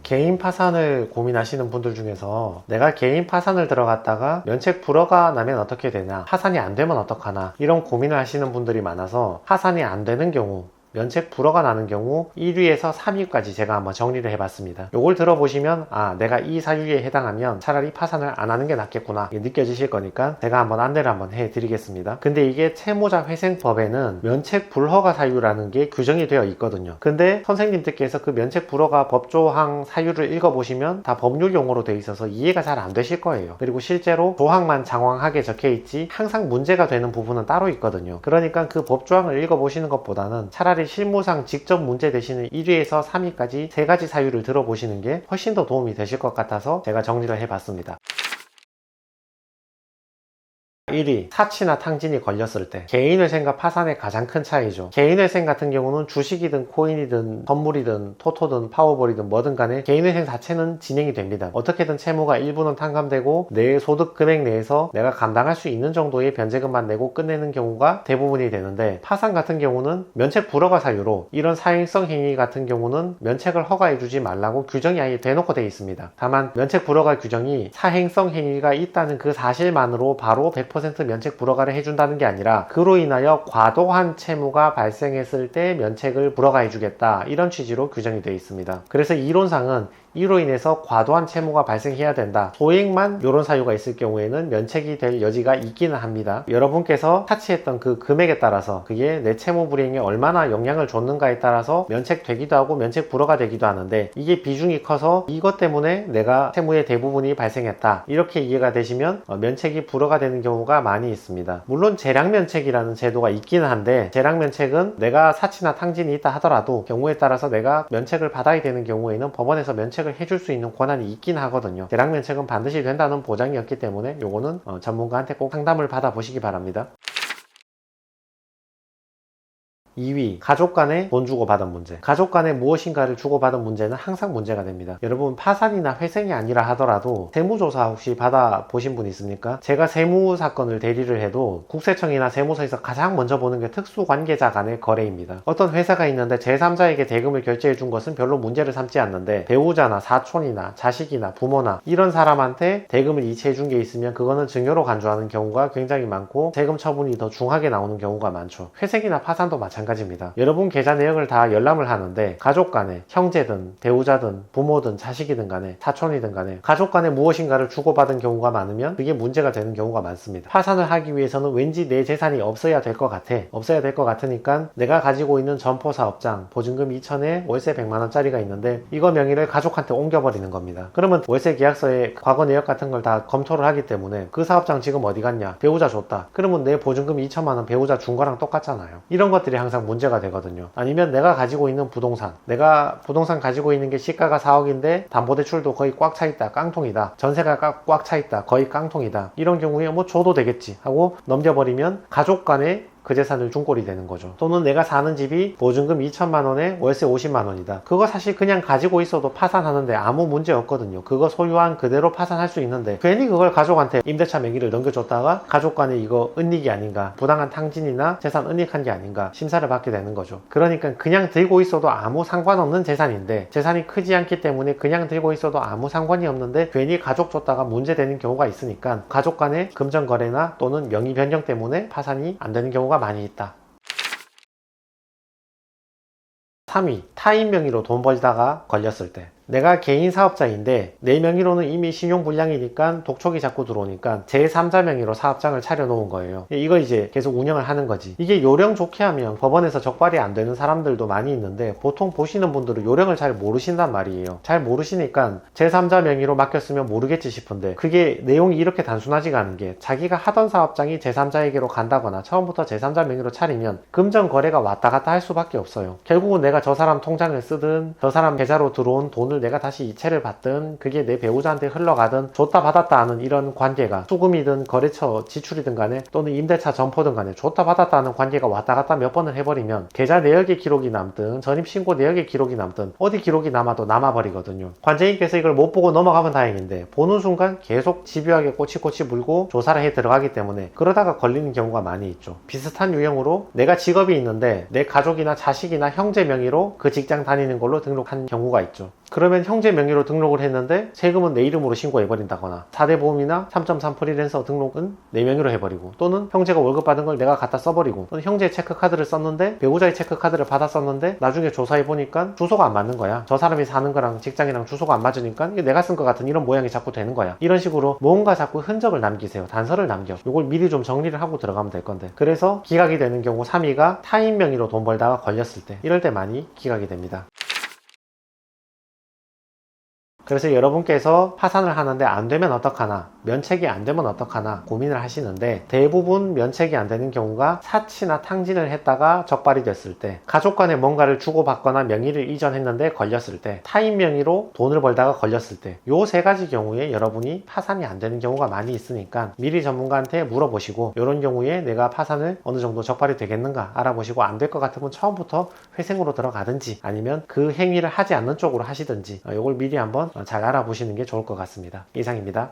개인 파산을 고민하시는 분들 중에서 내가 개인 파산을 들어갔다가 면책 불허가 나면 어떻게 되나, 파산이 안 되면 어떡하나, 이런 고민을 하시는 분들이 많아서 파산이 안 되는 경우, 면책 불허가 나는 경우 1위에서 3위까지 제가 한번 정리를 해봤습니다. 요걸 들어보시면 내가 이 사유에 해당하면 차라리 파산을 안 하는 게 낫겠구나 느껴지실 거니까 제가 한번 안내를 한번 해드리겠습니다. 근데 이게 채무자 회생법에는 면책 불허가 사유라는 게 규정이 되어 있거든요. 근데 선생님들께서 그 면책 불허가 법조항 사유를 읽어보시면 다 법률 용어로 되어 있어서 이해가 잘 안 되실 거예요. 그리고 실제로 조항만 장황하게 적혀 있지 항상 문제가 되는 부분은 따로 있거든요. 그러니까 그 법조항을 읽어보시는 것보다는 차라리 실무상 직접 문제 되시는 1위에서 3위까지 세 가지 사유를 들어보시는 게 훨씬 더 도움이 되실 것 같아서 제가 정리를 해봤습니다. 1위, 사치나 탕진이 걸렸을 때 개인회생과 파산의 가장 큰 차이죠. 개인회생 같은 경우는 주식이든 코인이든 선물이든 토토든 파워볼이든 뭐든 간에 개인회생 자체는 진행이 됩니다. 어떻게든 채무가 일부는 탕감되고 내 소득 금액 내에서 내가 감당할 수 있는 정도의 변제금만 내고 끝내는 경우가 대부분이 되는데, 파산 같은 경우는 면책 불허가 사유로 이런 사행성 행위 같은 경우는 면책을 허가해주지 말라고 규정이 아예 대놓고 되어 있습니다. 다만 면책 불허가 규정이 사행성 행위가 있다는 그 사실만으로 바로 100% 면책 불허가를 해준다는 게 아니라 그로 인하여 과도한 채무가 발생했을 때 면책을 불허가 해주겠다, 이런 취지로 규정이 되어 있습니다. 그래서 이론상은 이로 인해서 과도한 채무가 발생해야 된다, 소액만 이런 사유가 있을 경우에는 면책이 될 여지가 있기는 합니다. 여러분께서 사치했던 그 금액에 따라서 그게 내 채무 불이행에 얼마나 영향을 줬는가에 따라서 면책되기도 하고 면책 불허가 되기도 하는데, 이게 비중이 커서 이것 때문에 내가 채무의 대부분이 발생했다, 이렇게 이해가 되시면 면책이 불허가 되는 경우가 많이 있습니다. 물론 재량면책이라는 제도가 있기는 한데, 재량면책은 내가 사치나 탕진이 있다 하더라도 경우에 따라서 내가 면책을 받아야 되는 경우에는 법원에서 면책을 해줄 수 있는 권한이 있긴 하거든요. 재량면책은 반드시 된다는 보장이 없기 때문에 요거는 전문가한테 꼭 상담을 받아보시기 바랍니다. 2위, 가족 간에 돈 주고받은 문제. 가족 간에 무엇인가를 주고받은 문제는 항상 문제가 됩니다. 여러분, 파산이나 회생이 아니라 하더라도 세무조사 혹시 받아보신 분 있습니까? 제가 세무사건을 대리를 해도 국세청이나 세무서에서 가장 먼저 보는 게 특수관계자 간의 거래입니다. 어떤 회사가 있는데 제3자에게 대금을 결제해 준 것은 별로 문제를 삼지 않는데, 배우자나 사촌이나 자식이나 부모나 이런 사람한테 대금을 이체해 준 게 있으면 그거는 증여로 간주하는 경우가 굉장히 많고 세금 처분이 더 중하게 나오는 경우가 많죠. 회생이나 파산도 마찬가지입니다. 여러분 계좌 내역을 다 열람을 하는데 가족 간에, 형제든 배우자든 부모든 자식이든 간에 사촌이든 간에 가족 간에 무엇인가를 주고받은 경우가 많으면 그게 문제가 되는 경우가 많습니다. 파산을 하기 위해서는 왠지 내 재산이 없어야 될 것 같으니까 내가 가지고 있는 점포사업장 보증금 2천에 월세 100만원짜리가 있는데 이거 명의를 가족한테 옮겨버리는 겁니다. 그러면 월세 계약서에 과거 내역 같은 걸 다 검토를 하기 때문에 그 사업장 지금 어디 갔냐, 배우자 줬다, 그러면 내 보증금 2천만원 배우자 준 거랑 똑같잖아요. 이런 것들이 항상 문제가 되거든요. 아니면 내가 가지고 있는 부동산, 내가 부동산 가지고 있는 게 시가가 4억인데 담보대출도 거의 꽉 차있다, 깡통이다, 전세가 꽉 차있다, 거의 깡통이다, 이런 경우에 뭐 줘도 되겠지 하고 넘겨버리면 가족 간에 그 재산을 중골이 되는 거죠. 또는 내가 사는 집이 보증금 2천만원에 월세 50만원이다. 그거 사실 그냥 가지고 있어도 파산하는데 아무 문제 없거든요. 그거 소유한 그대로 파산할 수 있는데 괜히 그걸 가족한테 임대차 명의를 넘겨줬다가 가족 간에 이거 은닉이 아닌가, 부당한 탕진이나 재산 은닉한 게 아닌가 심사를 받게 되는 거죠. 그러니까 그냥 들고 있어도 아무 상관없는 재산인데, 재산이 크지 않기 때문에 그냥 들고 있어도 아무 상관이 없는데 괜히 가족 줬다가 문제되는 경우가 있으니까 가족 간의 금전거래나 또는 명의 변경 때문에 파산이 안 되는 경우가 많이 있다. 3위, 타인 명의로 돈 벌다가 걸렸을 때. 내가 개인 사업자인데 내 명의로는 이미 신용불량이니까 독촉이 자꾸 들어오니까 제3자 명의로 사업장을 차려놓은 거예요. 이걸 이제 계속 운영을 하는 거지. 이게 요령 좋게 하면 법원에서 적발이 안 되는 사람들도 많이 있는데, 보통 보시는 분들은 요령을 잘 모르신단 말이에요. 잘 모르시니까 제3자 명의로 맡겼으면 모르겠지 싶은데, 그게 내용이 이렇게 단순하지가 않은 게, 자기가 하던 사업장이 제3자에게로 간다거나 처음부터 제3자 명의로 차리면 금전 거래가 왔다 갔다 할 수밖에 없어요. 결국은 내가 저 사람 통장을 쓰든 저 사람 계좌로 들어온 돈을 내가 다시 이체를 받든 그게 내 배우자한테 흘러가든 줬다 받았다 하는 이런 관계가, 수금이든 거래처 지출이든 간에 또는 임대차 점포든 간에 줬다 받았다 하는 관계가 왔다 갔다 몇 번을 해버리면 계좌 내역의 기록이 남든 전입신고 내역의 기록이 남든 어디 기록이 남아도 남아버리거든요. 관제인께서 이걸 못 보고 넘어가면 다행인데, 보는 순간 계속 집요하게 꼬치꼬치 물고 조사를 해 들어가기 때문에 그러다가 걸리는 경우가 많이 있죠. 비슷한 유형으로 내가 직업이 있는데 내 가족이나 자식이나 형제 명의로 그 직장 다니는 걸로 등록한 경우가 있죠. 그러면 그러면 형제 명의로 등록을 했는데 세금은 내 이름으로 신고해버린다거나 4대 보험이나 3.3 프리랜서 등록은 내 명의로 해버리고, 또는 형제가 월급 받은 걸 내가 갖다 써버리고, 또는 형제 체크카드를 썼는데 배우자의 체크카드를 받았었는데 나중에 조사해보니까 주소가 안 맞는 거야. 저 사람이 사는 거랑 직장이랑 주소가 안 맞으니까 이게 내가 쓴 것 같은 이런 모양이 자꾸 되는 거야. 이런 식으로 뭔가 자꾸 흔적을 남기세요. 단서를 남겨. 이걸 미리 좀 정리를 하고 들어가면 될 건데, 그래서 기각이 되는 경우 3위가 타인 명의로 돈 벌다가 걸렸을 때, 이럴 때 많이 기각이 됩니다. 그래서 여러분께서 파산을 하는데 안 되면 어떡하나, 면책이 안 되면 어떡하나 고민을 하시는데, 대부분 면책이 안 되는 경우가 사치나 탕진을 했다가 적발이 됐을 때, 가족 간에 뭔가를 주고받거나 명의를 이전했는데 걸렸을 때, 타인 명의로 돈을 벌다가 걸렸을 때, 요 세 가지 경우에 여러분이 파산이 안 되는 경우가 많이 있으니까 미리 전문가한테 물어보시고, 이런 경우에 내가 파산을 어느 정도 적발이 되겠는가 알아보시고, 안 될 것 같으면 처음부터 회생으로 들어가든지 아니면 그 행위를 하지 않는 쪽으로 하시든지, 요걸 미리 한번 잘 알아보시는 게 좋을 것 같습니다. 이상입니다.